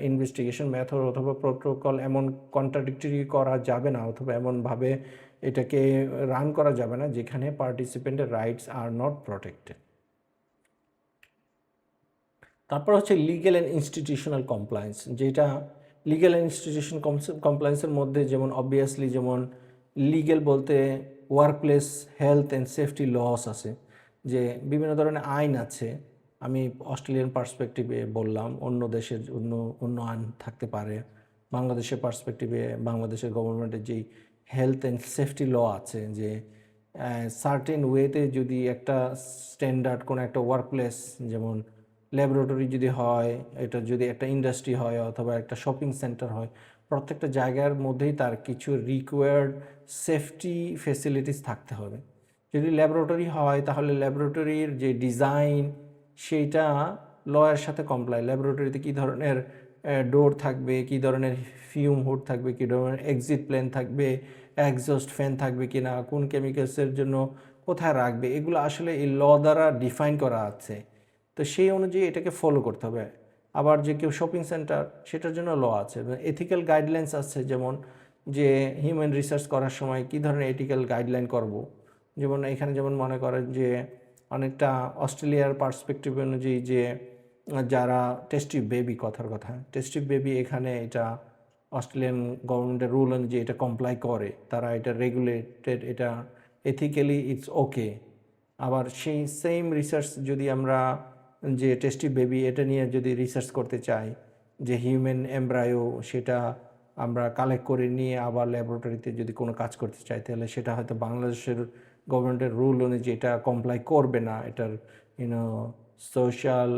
ইনভেস্টিগেশন মেথড অথবা প্রোটোকল এমন কন্ট্রাডিক্টরি করা যাবে না, অথবা এমনভাবে এটাকে রান করা যাবে না যেখানে পার্টিসিপেন্টের রাইটস আর নট প্রোটেক্টেড। তারপর হচ্ছে লিগ্যাল অ্যান্ড ইনস্টিটিউশনাল কমপ্লায়েন্স, যেটা লিগ্যাল অ্যান্ড ইনস্টিটিউশন কমপ্লায়েন্সের মধ্যে যেমন অবভিয়াসলি যেমন লিগ্যাল বলতে workplace health and safety laws আছে, যে বিভিন্ন ধরনের আইন আছে। আমি অস্ট্রেলিয়ান পার্সপেক্টিভে বললাম, অন্য দেশের অন্য আইন থাকতে পারে। বাংলাদেশের পার্সপেক্টিভে বাংলাদেশের গভর্নমেন্টের যেই হেলথ অ্যান্ড সেফটি ল আছে, যে সার্টেন ওয়েতে যদি একটা স্ট্যান্ডার্ড কোনো একটা ওয়ার্ক প্লেস, যেমন ল্যাবরেটরি যদি হয়, এটা যদি একটা ইন্ডাস্ট্রি হয় অথবা একটা শপিং সেন্টার হয়, প্রত্যেকটা জায়গার মধ্যেই তার কিছু রিকোয়ার্ড সেফটি ফেসিলিটিস থাকতে হবে। যদি ল্যাবরেটরি হয় তাহলে ল্যাবরেটরির যে ডিজাইন সেইটা লয়ের সাথে কমপ্লাই, ল্যাবরেটরিতে কী ধরনের ডোর থাকবে, কী ধরনের ফিউম হুড থাকবে, কী ধরনের এক্সিট প্লেন থাকবে, এক্সস্ট ফ্যান থাকবে কি না, কোন কেমিক্যালসের জন্য কোথায় রাখবে, এগুলো আসলে এই ল দ্বারা ডিফাইন করা আছে। তো সেই অনুযায়ী এটাকে ফলো করতে হবে। আবার যে কেউ শপিং সেন্টার, সেটার জন্য ল আছে, এথিক্যাল গাইডলাইন্স আছে, যেমন যে হিউম্যান রিসার্চ করার সময় কী ধরনের এথিক্যাল গাইডলাইন করব। যেমন এখানে যেমন মনে করেন যে অনেকটা অস্ট্রেলিয়ার পার্সপেক্টিভ অনুযায়ী যে যারা টেস্টিভ বেবি, কথার কথা টেস্টিভ বেবি, এখানে এটা অস্ট্রেলিয়ান গভর্নমেন্টের রুল অনুযায়ী এটা কমপ্লাই করে, তারা এটা রেগুলেটেড, এটা এথিক্যালি ইটস ওকে। আবার সেই সেম রিসার্চ যদি আমরা যে টেস্টিভ বেবি এটা নিয়ে যদি রিসার্চ করতে চাই, যে হিউম্যান এমব্রায়ো, সেটা আমরা কালেক্ট করে নিয়ে আবার ল্যাবরেটরিতে যদি কোনো কাজ করতে চাই, তাহলে সেটা হয়তো বাংলাদেশের গভর্নমেন্টের রুল অনুযায়ী এটা কমপ্লাই করবে না। এটার social,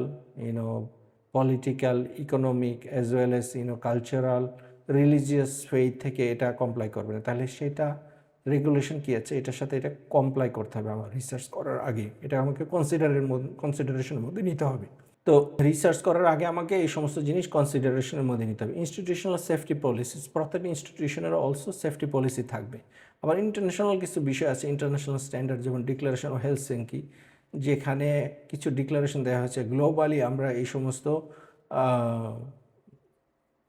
political, economic as well as cultural, religious faith থেকে এটা কমপ্লাই করবে না। তাহলে সেটা রেগুলেশন কী আছে, এটার সাথে এটা কমপ্লাই করতে হবে আমার রিসার্চ করার আগে। এটা আমাকে কনসিডারেশনের মধ্যে নিতে হবে। তো রিসার্চ করার আগে আমাকে এই সমস্ত জিনিস কনসিডারেশনের মধ্যে নিতে হবে। ইনস্টিটিউশনাল সেফটি পলিসিস, প্রত্যেকটা ইনস্টিটিউশনের অলসো সেফটি পলিসি থাকবে। আবার ইন্টারন্যাশনাল কিছু বিষয় আছে, ইন্টারন্যাশনাল স্ট্যান্ডার্ড, যেমন ডিক্লারেশন অফ হেলসিঙ্কি, যেখানে কিছু ডিক্লারেশন দেওয়া হয়েছে গ্লোবালি আমরা এই সমস্ত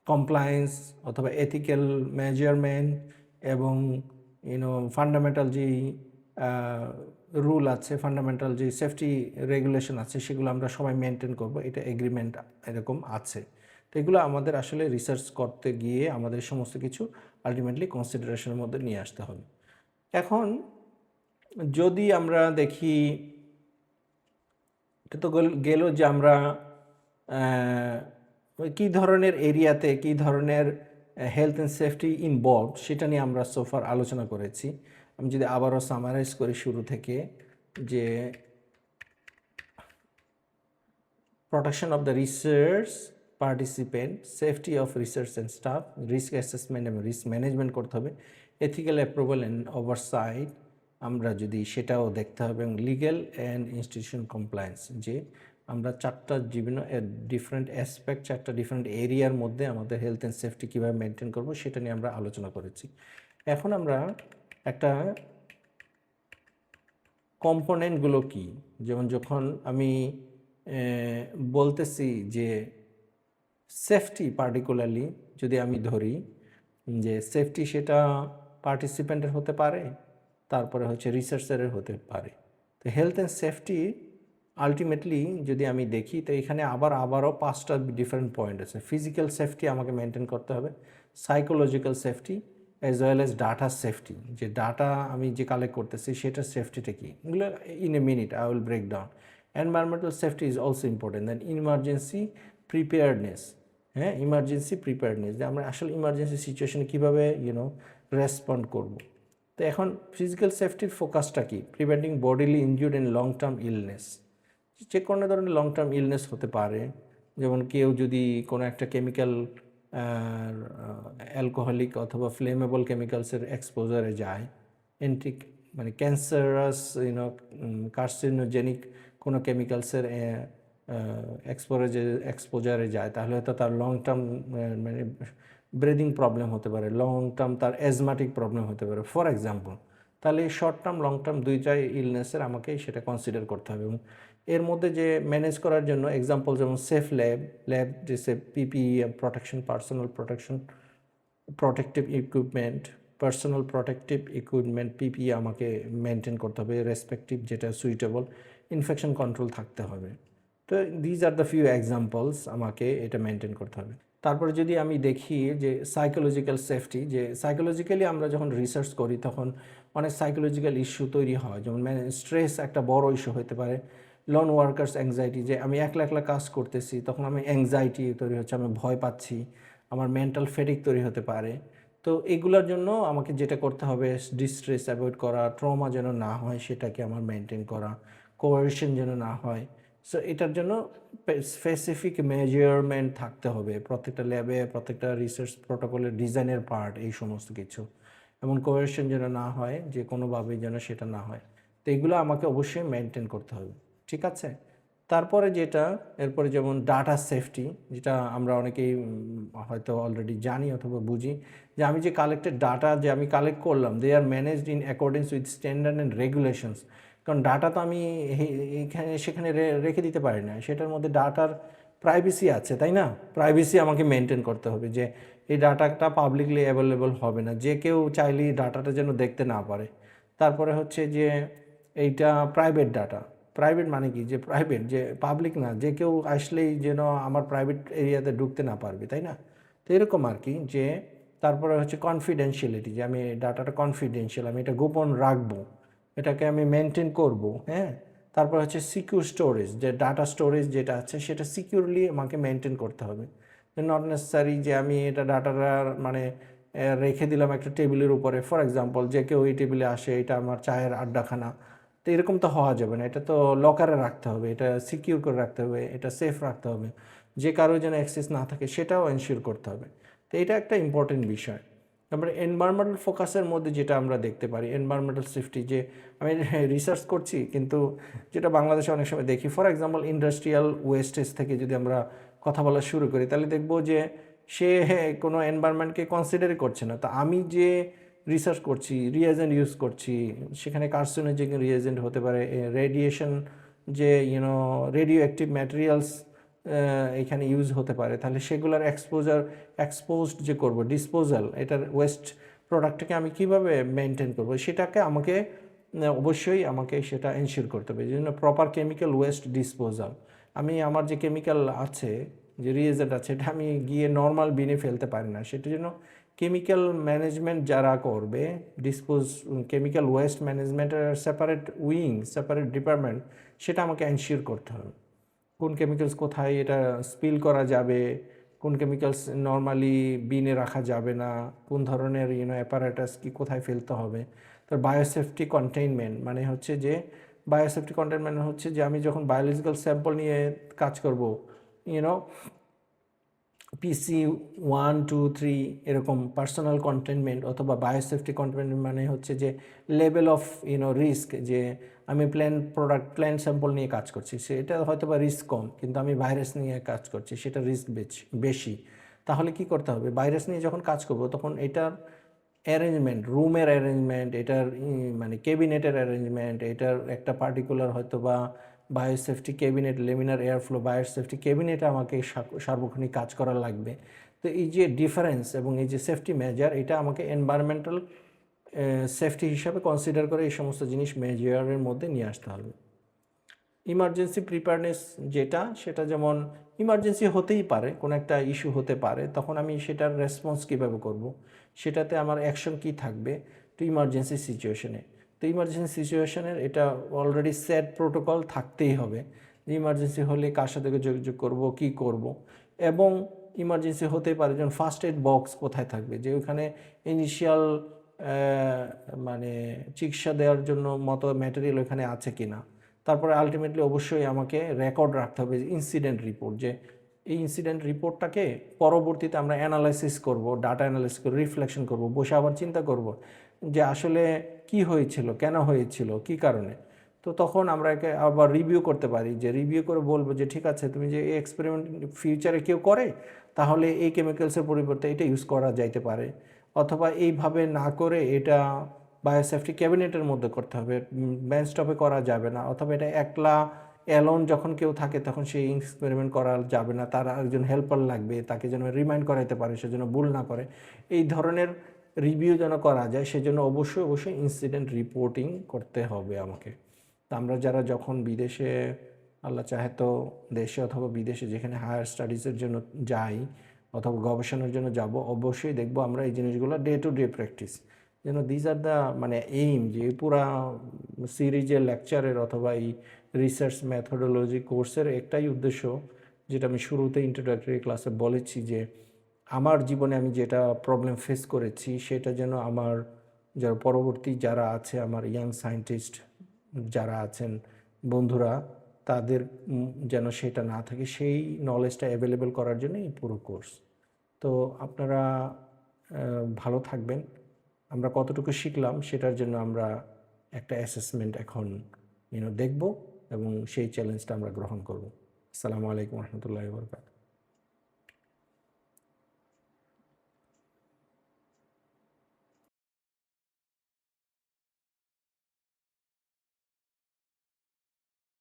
কমপ্লায়েন্স অথবা এথিক্যাল মেজারমেন্ট এবং ফান্ডামেন্টাল যেই রুল আছে, ফান্ডামেন্টাল যে সেফটি রেগুলেশন আছে, সেগুলো আমরা সবাই মেনটেন করব, এটা এগ্রিমেন্ট এরকম আছে। তো এগুলো আমাদের আসলে রিসার্চ করতে গিয়ে আমাদের সমস্ত কিছু আলটিমেটলি কনসিডারেশনের মধ্যে নিয়ে আসতে হবে। এখন যদি আমরা দেখি, এটা তো গেল যে আমরা কী ধরনের এরিয়াতে কী ধরনের হেলথ অ্যান্ড সেফটি ইনভলভ, সেটা নিয়ে আমরা সোফার আলোচনা করেছি। আমি যদি আবারও সামারাইজ করি শুরু থেকে, যে protection of the research participant, safety of research and staff, risk assessment এবং রিস্ক ম্যানেজমেন্ট করতে হবে, এথিক্যাল অ্যাপ্রুভাল অ্যান্ড ওভারসাইট আমরা যদি সেটাও দেখতে হবে, এবং লিগ্যাল অ্যান্ড ইনস্টিটিউশন কমপ্লায়েন্স, যে আমরা চারটা বিভিন্ন ডিফারেন্ট অ্যাসপেক্ট, চারটা ডিফারেন্ট এরিয়ার মধ্যে আমাদের হেলথ অ্যান্ড সেফটি কীভাবে মেনটেন করবো সেটা নিয়ে আমরা আলোচনা করেছি। এখন আমরা একটা কম্পোনেন্টগুলো কি, যেমন যখন আমি বলতেছি যে সেফটি, পার্টিকুলারলি যদি আমি ধরি যে সেফটি সেটা পার্টিসিপেন্টের হতে পারে, তারপরে হচ্ছে রিসার্চারের হতে পারে। তো হেলথ অ্যান্ড সেফটি আলটিমেটলি যদি আমি দেখি, তো এখানে আবারও 5টা ডিফারেন্ট পয়েন্ট আছে। ফিজিক্যাল সেফটি আমাকে মেনটেন করতে হবে, psychological safety as well as data safety, যে ডাটা আমি যে কালেক্ট করতেছি সেটার সেফটিটা কী, এগুলো in a minute I will break down. Environmental safety is also important. Then emergency preparedness, হ্যাঁ, ইমার্জেন্সি প্রিপেয়ারনেস, যে আমরা আসলে ইমার্জেন্সি সিচুয়েশনে কীভাবে রেসপন্ড করব। তো এখন ফিজিক্যাল সেফটির ফোকাসটা কি, preventing bodily injured and long term illness, যে কোনো ধরনের লং টার্ম ইলনেস হতে পারে, যেমন কেউ যদি কোনো একটা কেমিক্যাল অ্যালকোহলিক অথবা ফ্লেমেবল কেমিক্যালসের এক্সপোজারে যায়, মানে ক্যান্সারাস কার্সিনোজেনিক কোনো কেমিক্যালসের এক্সপোজারে যায়, তাহলে হয়তো তার লং টার্ম মানে ব্রিদিং প্রবলেম হতে পারে, লং টার্ম তার অ্যাজমাটিক প্রবলেম হতে পারে ফর এক্সাম্পল। তাহলে শর্ট টার্ম লং টার্ম দুইটাই ইলনেসের আমাকে সেটা কনসিডার করতে হবে। এবং এর মধ্যে যে ম্যানেজ করার জন্য এক্সাম্পল যেমন সেফ ল্যাব যে safe PPE, protection, personal protection, protective equipment, personal protective equipment PPE আমাকে মেনটেন করতে হবে, রেসপেক্টিভ যেটা সুইটেবল, ইনফেকশন কন্ট্রোল থাকতে হবে। তো these are the few examples, আমাকে এটা মেনটেন করতে হবে। তারপরে যদি আমি দেখি যে সাইকোলজিক্যাল সেফটি, যে সাইকোলজিক্যালি আমরা যখন রিসার্চ করি তখন অনেক সাইকোলজিক্যাল ইস্যু তৈরি হয়, যেমন স্ট্রেস একটা বড় ইস্যু হতে পারে, লন ওয়ার্কার্স অ্যাংজাইটি, যে আমি একলা একলা কাজ করতেছি তখন আমি অ্যাংজাইটি তৈরি হচ্ছে, আমি ভয় পাচ্ছি, আমার মেন্টাল ফেটিক তৈরি হতে পারে। তো এগুলোর জন্য আমাকে যেটা করতে হবে, ডিস্ট্রেস অ্যাভয়েড করা, ট্রমা যেন না হয় সেটাকে আমার মেনটেন করা, কোয়ারেশন যেন না হয়। সো এটার জন্য স্পেসিফিক মেজারমেন্ট থাকতে হবে প্রত্যেকটা ল্যাবে, প্রত্যেকটা রিসার্চ প্রোটোকলের ডিজাইনের পার্ট, এই সমস্ত কিছু। এমন কোয়ারেশন যেন না হয়, যে কোনোভাবেই যেন সেটা না হয়। তো এগুলো আমাকে অবশ্যই মেনটেন করতে হবে, ঠিক আছে। তারপরে যেটা এরপরে যেমন ডাটা সেফটি, যেটা আমরা অনেকেই হয়তো অলরেডি জানি অথবা বুঝি, যে আমি যে কালেক্টেড ডাটা যে আমি কালেক্ট করলাম, they are managed in accordings with standard and regulations. কারণ ডাটা তো আমি এখানে সেখানে রেখে দিতে পারি না, সেটার মধ্যে ডাটার প্রাইভেসি আছে, তাই না? প্রাইভেসি আমাকে মেনটেন করতে হবে, যে এই ডাটাটা পাবলিকলি অ্যাভেলেবল হবে না, যে কেউ চাইলেই ডাটাটা যেন দেখতে না পারে। তারপরে হচ্ছে যে এইটা প্রাইভেট ডাটা। প্রাইভেট মানে কি, যে প্রাইভেট, যে পাবলিক না, যে কেউ আসলেই যেন আমার প্রাইভেট এরিয়াতে ঢুকতে না পারবে, তাই না? তো এরকম আর কি। যে তারপরে হচ্ছে কনফিডেন্সিয়ালিটি, যে আমি ডাটাটা কনফিডেন্সিয়াল, আমি এটা গোপন রাখবো, এটাকে আমি মেনটেন করব, হ্যাঁ। তারপর হচ্ছে সিকিউর স্টোরেজ, যে ডাটা স্টোরেজ যেটা আছে সেটা সিকিউরলি আমাকে মেনটেন করতে হবে। নট নেসেসারি যে আমি এটা ডাটাটা মানে রেখে দিলাম একটা টেবিলের উপরে, ফর এক্সাম্পল যে কেউ এই টেবিলে আসে, এটা আমার চায়ের আড্ডাখানা, তো এরকম তো হওয়া যাবে না। এটা তো লকারে রাখতে হবে, এটা সিকিউর করে রাখতে হবে, এটা সেফ রাখতে হবে, যে কারো যেন অ্যাক্সেস না থাকে সেটাও এনশিওর করতে হবে। তো এটা একটা ইম্পর্টেন্ট বিষয়। তারপরে এনভায়রনমেন্টাল ফোকাসের মধ্যে যেটা আমরা দেখতে পারি, এনভায়রনমেন্টাল সেফটি, যে আমি রিসার্চ করছি কিন্তু যেটা বাংলাদেশে অনেক সময় দেখি, ফর এক্সাম্পল ইন্ডাস্ট্রিয়াল ওয়েস্টেজ থেকে যদি আমরা কথা বলা শুরু করি, তাহলে দেখব যে সে কোনো এনভায়রনমেন্টকে কনসিডারই করছে না। তো আমি যে রিসার্চ করছি, রিয়েজেন্ট ইউজ করছি, সেখানে কার্সিনোজেনিক রিয়েজেন্ট হতে পারে, রেডিয়েশন, যে রেডিও অ্যাক্টিভ ম্যাটেরিয়ালস এখানে ইউজ হতে পারে, তাহলে সেগুলোর এক্সপোজড যে করব, ডিসপোজাল, এটার ওয়েস্ট প্রোডাক্টটাকে আমি কিভাবে মেনটেন করব, সেটাকে আমাকে অবশ্যই আমাকে সেটা এনশিওর করতে হবে। এই জন্য প্রপার কেমিক্যাল ওয়েস্ট ডিসপোজাল, আমি আমার যে কেমিক্যাল আছে, যে রিয়েজেন্ট আছে, এটা আমি গিয়ে নর্মাল বিনে ফেলতে পারি না, সেটার জন্য কেমিক্যাল ম্যানেজমেন্ট যারা করবে, কেমিক্যাল ওয়েস্ট ম্যানেজমেন্টের সেপারেট উইং, সেপারেট ডিপার্টমেন্ট, সেটা আমাকে এনশিওর করতে হবে। কোন কেমিক্যালস কোথায় এটা স্পিল করা যাবে, কোন কেমিক্যালস নর্মালি বিনে রাখা যাবে না, কোন ধরনের অ্যাপারেটাস কি কোথায় ফেলতে হবে। তো বায়োসেফটি কন্টেইনমেন্ট মানে হচ্ছে যে, বায়োসেফটি কন্টেইনমেন্ট হচ্ছে যে আমি যখন বায়োলজিক্যাল স্যাম্পল নিয়ে কাজ করব, ইউনো পিসি 1, 2, 3 এরকম পার্সোনাল কন্টেনমেন্ট অথবা বায়োসেফটি কন্টেনমেন্ট মানে হচ্ছে যে লেভেল অফ রিস্ক, যে আমি প্ল্যান স্যাম্পল নিয়ে কাজ করছি, সেটা হয়তো বা রিস্ক কম, কিন্তু আমি ভাইরাস নিয়ে কাজ করছি, সেটা রিস্ক বেশি। তাহলে কি করতে হবে, ভাইরাস নিয়ে যখন কাজ করব তখন এটার অ্যারেঞ্জমেন্ট, রুমের অ্যারেঞ্জমেন্ট, এটার মানে ক্যাবিনেটের অ্যারেঞ্জমেন্ট, এটার একটা পার্টিকুলার হয়তো বা biosafety cabinet, laminar airflow biosafety ক্যাবিনেটে আমাকে সার্বক্ষণিক কাজ করা লাগবে। তো এই যে ডিফারেন্স এবং এই যে সেফটি মেজার, এটা আমাকে এনভায়রনমেন্টাল সেফটি হিসাবে কনসিডার করে এই সমস্ত জিনিস মেজারের মধ্যে নিয়ে আসতে হবে। ইমার্জেন্সি প্রিপেয়ারনেস যেটা, সেটা যেমন ইমার্জেন্সি হতেই পারে, কোনো একটা ইস্যু হতে পারে, তখন আমি সেটার রেসপন্স কীভাবে করব, সেটাতে আমার অ্যাকশন কী থাকবে তো ইমার্জেন্সি সিচুয়েশনে। তো ইমার্জেন্সি সিচুয়েশনের এটা অলরেডি সেট প্রোটোকল থাকতেই হবে, যে ইমার্জেন্সি হলে কার সাথে যোগাযোগ করব, কী করব। এবং ইমার্জেন্সি হতে পারে যেমন ফার্স্ট এড বক্স কোথায় থাকবে, যে ওখানে ইনিশিয়াল মানে চিকিৎসা দেওয়ার জন্য মতো ম্যাটেরিয়াল ওখানে আছে কি না। তারপরে আলটিমেটলি অবশ্যই আমাকে রেকর্ড রাখতে হবে ইনসিডেন্ট রিপোর্ট, যে এই ইনসিডেন্ট রিপোর্টটাকে পরবর্তীতে আমরা অ্যানালাইসিস করব, ডাটা অ্যানালাইসিস করব, রিফ্লেকশন করব, বসে আবার চিন্তা করব যে আসলে কি হয়েছিল, কেন হয়েছিল, কি কারণে। তো তখন আমরা একে আবার রিভিউ করতে পারি, যে রিভিউ করে বলবো যে ঠিক আছে, তুমি যে এই এক্সপেরিমেন্ট ফিউচারে কেউ করে, তাহলে এই কেমিক্যালসের পরিবর্তে এটা ইউজ করা যাইতে পারে, অথবা এইভাবে না করে এটা বায়োসেফটি ক্যাবিনেটের মধ্যে করতে হবে, বেঞ্চ টপে করা যাবে না, অথবা এটা একলা অ্যালোন যখন কেউ থাকে তখন সেই এক্সপেরিমেন্ট করা যাবে না, তার একজন হেল্পার লাগবে, তাকে যেন রিমাইন্ড করাইতে পারে, সেজন্য ভুল না করে। এই ধরনের রিভিউ যেন করা যায়, সেজন্য অবশ্যই ইনসিডেন্ট রিপোর্টিং করতে হবে আমাকে। তা আমরা যারা যখন বিদেশে, আল্লাহ চাহে তো দেশে অথবা বিদেশে যেখানে হায়ার স্টাডিজের জন্য যাই অথবা গবেষণার জন্য যাব, অবশ্যই দেখবো আমরা এই জিনিসগুলো ডে টু ডে প্র্যাকটিস, যেন দিস আর দ্য মানে এইম, যে পুরা সিরিজের লেকচারের অথবা এই রিসার্চ মেথোডোলজি কোর্সের একটাই উদ্দেশ্য, যেটা আমি শুরুতে ইন্ট্রোডাক্টরি ক্লাসে বলেছি, যে আমার জীবনে আমি যেটা প্রবলেম ফেস করেছি সেটা যেন আমার যারা পরবর্তী যারা আছে, আমার ইয়াং সায়েন্টিস্ট যারা আছেন বন্ধুরা, তাদের যেন সেটা না থাকে, সেই নলেজটা অ্যাভেলেবেল করার জন্য এই পুরো কোর্স। তো আপনারা ভালো থাকবেন। আমরা কতটুকু শিখলাম সেটার জন্য আমরা একটা অ্যাসেসমেন্ট এখন দেখব। এবং সেই চ্যালেঞ্জটা আমরা গ্রহণ করব। আসসালামু আলাইকুম রহমতুল্লাহি ওয়া বারাকাতুহু।